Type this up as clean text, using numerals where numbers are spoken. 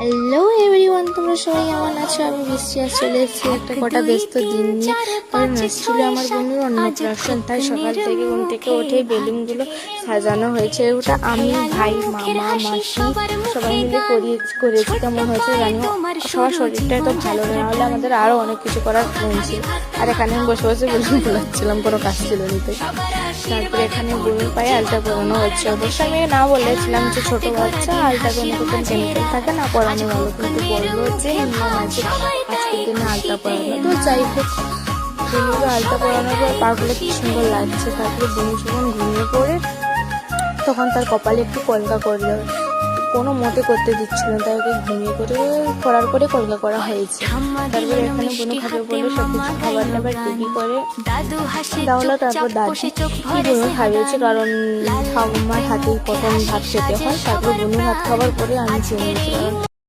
Hello everyone, তোমরা সবাই কেমন আছো? আমি বৃষ্টি আজ চলে এসেছি একটা কটা ব্যস্ত দিন নিয়ে। কারণ ছিল আমার বোনের অন্নপ্রাশন, তাই সকাল থেকে ঘুম থেকে উঠে বেলুনগুলো সাজানো হয়েছে। ওটা আমি, ভাই, মামা, মাসি সবাই মিলে করেছি। কেমন হয়েছে জানিও। সবার শরীরটা এত ভালো না হলে আমাদের আরও অনেক কিছু করার মন ছিল। আর এখানে আমি বসে বসে বেলুন ফোলাচ্ছিলাম, কোনো কাজ ছিল নিতে। তারপরে এখানে বোনের পায়ে আলতা পরানো হচ্ছে। অবশ্য আমি না বলেছিলাম যে ছোটো বাচ্চা আলতা কোনো কোনো কেমিক্যাল থাকে না, পরানো ভালো, কিন্তু বললো যে নিয়ম আছে আজকের দিনে আলতা পরানো। তো যাই হোক, বোনগুলো আলতা পরানোর পর পাগুলো কি সুন্দর লাগছে। তারপরে বোন যখন ঘুমিয়ে পড়ে তখন তার কপালে একটু কলকা করলো, কোনো মতে করতে দিচ্ছিল না, তাই ওকে ঘুমিয়ে করার পরে কলকা করা হয়েছে। তারপরে এখানে বোন খাবে বলে সব কিছু খাবার টাবার রেডি করে তাহলে তারপর দাদি বোন খাইয়েছে, কারণ ঠাকুমার হাতেই প্রথম ভাত খেতে হয়। তারপর বোনের ভাত খাবার পরে আমি খেয়ে নিয়েছি।